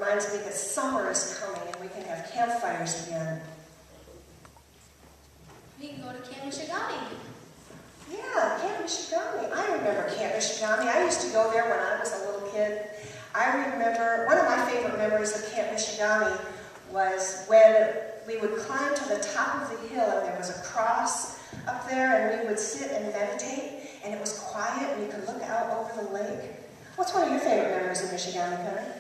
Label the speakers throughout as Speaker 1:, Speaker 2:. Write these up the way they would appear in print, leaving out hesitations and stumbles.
Speaker 1: reminds me that summer is coming and we can have campfires again.
Speaker 2: We can go to Camp Michigamme.
Speaker 1: Yeah, Camp Michigamme. I remember Camp Michigamme. I used to go there when I was a little kid. I remember, one of my favorite memories of Camp Michigamme was when we would climb to the top of the hill and there was a cross up there and we would sit and meditate and it was quiet and you could look out over the lake. What's one of your favorite memories of Michigamme, Connor?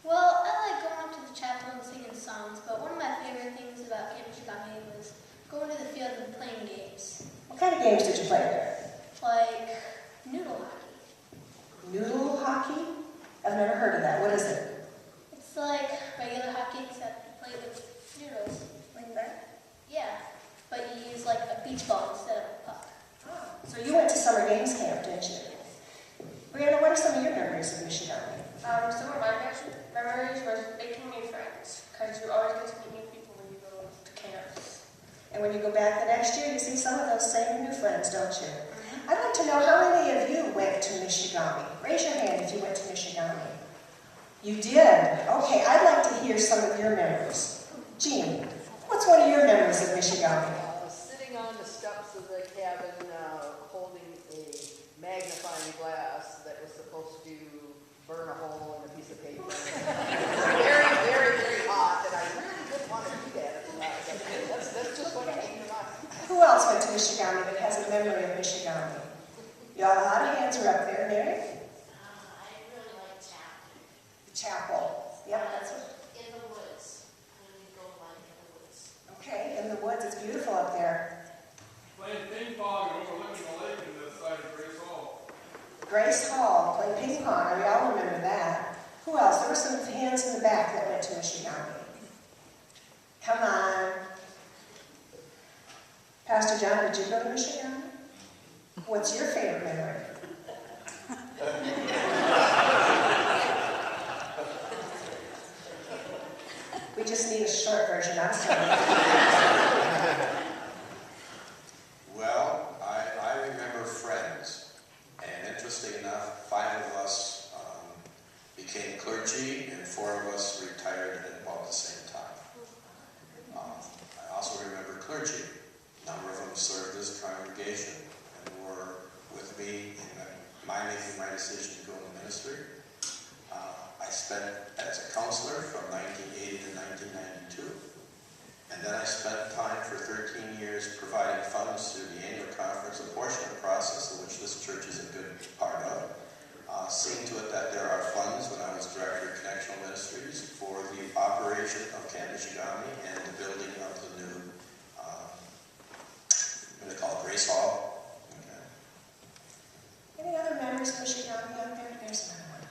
Speaker 2: Well, I like going up to the chapel and singing songs, but one of my favorite things about Camp Michigamme was going to the field and playing games.
Speaker 1: What kind of games did you play there?
Speaker 2: Like noodle hockey.
Speaker 1: Noodle hockey? I've never heard of that. What is it?
Speaker 2: It's like regular hockey except you play with noodles.
Speaker 1: Like that?
Speaker 2: Yeah, but you use like a beach ball instead of a puck.
Speaker 1: Oh. So you went to summer games camp, didn't you? Brianna, what are some of your memories of Michigamme?
Speaker 3: Some of my memories was making new friends, because you always get to meet new people when you go to camps.
Speaker 1: And when you go back the next year, you see some of those same new friends, don't you? I'd like to know how many of you went to Michigamme. Raise your hand if you went to Michigamme. You did? Okay, I'd like to hear some of your memories. Jean, what's one of your memories of Michigamme?
Speaker 4: Sitting on the steps of the cabin, holding a magnifying glass that was supposed to burn a hole in a piece of paper. Very, very, very hot, and I really didn't want to do that. That's just what came to mind.
Speaker 1: Who else went to Michigamme that has a memory of Michigamme? Y'all, a lot of hands are up there. Mary?
Speaker 5: I really like chapel.
Speaker 1: The chapel. Yep, that's what.
Speaker 5: In the woods. When we go like in the woods.
Speaker 1: Okay, in the woods. It's beautiful up there.
Speaker 6: Playing ping pong and overlooking the lake on the side of Grace Hall.
Speaker 1: Grace Hall, playing ping pong. We all remember that. Who else? There were some hands in the back that went to Michigamme. Come on. Pastor John, did you go to Michigamme? What's your favorite memory? We just need a short version. I'm sorry.
Speaker 7: Well, I remember friends, and interesting enough, 5 of us became clergy, and 4 of us retired at about the same time. I also remember clergy. A number of them served as congregation and were with me in making my decision to go into ministry. I spent as a counselor from 1980 to 1992. And then I spent time for 13 years providing funds through the annual conference apportionment process, of which this church is a good part of. Seeing to it that there are funds when I was director of connectional ministries for the operation of Camp Michigamme and the building of the new, what they call it, Grace Hall. Okay.
Speaker 1: Any other memories of Michigamme out there? There's another one.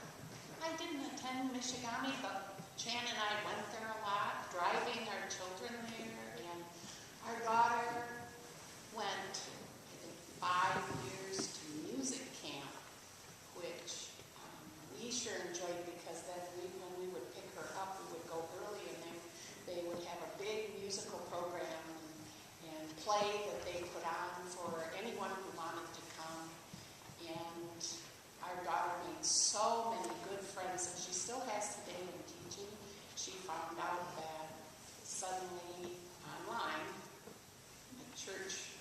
Speaker 8: I didn't attend Michigamme, but Jan and I went there a lot, driving our children there, and our daughter went, I think, 5 years to music camp, which we sure enjoyed because then when we would pick her up, we would go early and then they would have a big musical program and play that they put on for anyone who wanted to come. And our daughter made so many good friends, and she still has today in teaching. She found out that suddenly online, a church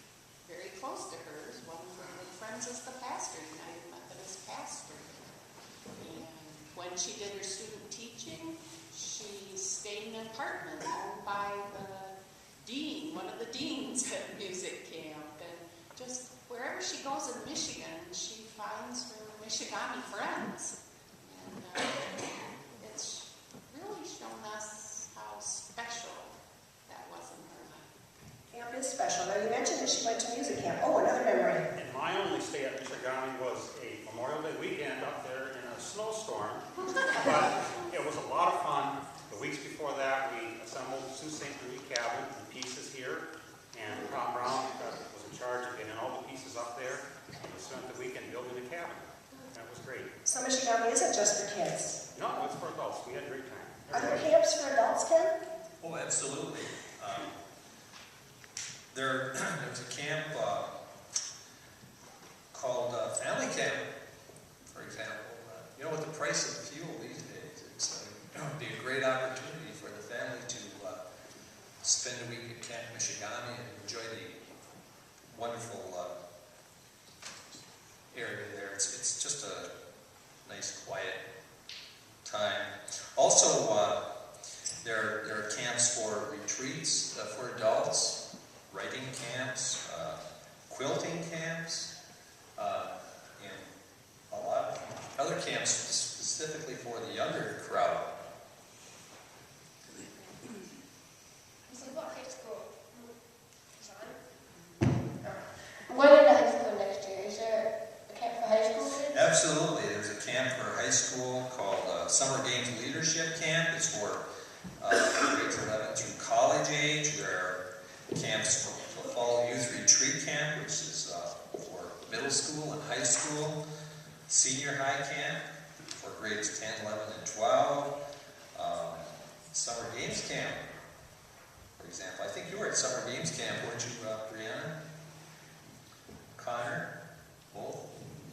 Speaker 8: very close to hers, one of her good friends is the pastor, United Methodist pastor. And when she did her student teaching, she stayed in an apartment owned by the dean, one of the deans at music camp. And just wherever she goes in Michigan, she finds her Michigamme friends. And it's really shown us how special that was in her life.
Speaker 1: Camp is special. Now, you mentioned that she went to music camp. Oh, another memory.
Speaker 9: And my only stay at Michigamme was a Memorial Day weekend up there in a snowstorm. But it was a lot of fun. The weeks before that, we assembled Sault Ste. Marie cabin in pieces here. And Tom Brown was in charge of getting all the pieces up there. And we spent the weekend building a cabin. That was great.
Speaker 1: So Michigamme isn't just for kids.
Speaker 9: No, it's for adults. We had a great time.
Speaker 1: Are there camps for adults, Ken?
Speaker 10: Oh, absolutely. There's a camp called Family Camp, for example. You know, with the price of fuel these days, it's be great opportunity for the family to spend a week at Camp Michigamme and enjoy the wonderful area there. It's just a nice, quiet time. Also, there are camps for retreats for adults, writing camps, quilting camps, and a lot of other camps specifically for the younger crowd.
Speaker 3: So what high school? I'm going into high school next year. Is there a camp for high school kids?
Speaker 10: Absolutely. There's a camp for high school called Summer Games Leadership Camp. It's for grades 11 through college age. There are camps for the Fall Youth Retreat Camp, which is for middle school and high school. Senior high camp for grades 10, 11, and 12. Summer Games Camp, for example. I think you were at Summer Games Camp, weren't you, Brianna? Connor? Both?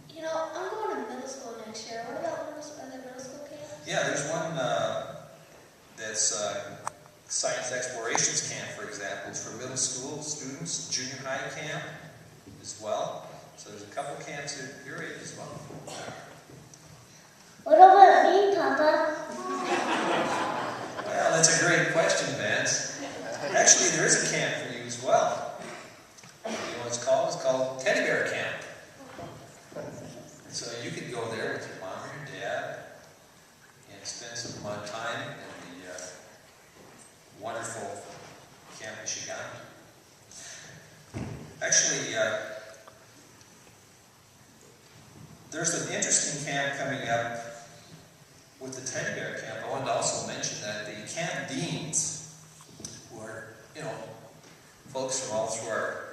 Speaker 2: You know, I'm going to middle school next year. What about other middle school camps?
Speaker 10: Yeah, there's one that's Science Explorations Camp, for example. It's for middle school students, junior high camp as well. So there's a couple camps at your age as well.
Speaker 2: What about me, Papa?
Speaker 10: Well, that's a great question, Vance. Actually, there is a camp for you as well. You know what it's called? It's called Teddy Bear Camp. So you could go there with your mom or your dad and spend some time in the wonderful Camp Michigamme. Actually, there's an interesting camp coming up with the Teddy Bear Camp. I wanted to also mention that the camp deans, who are, folks from all through our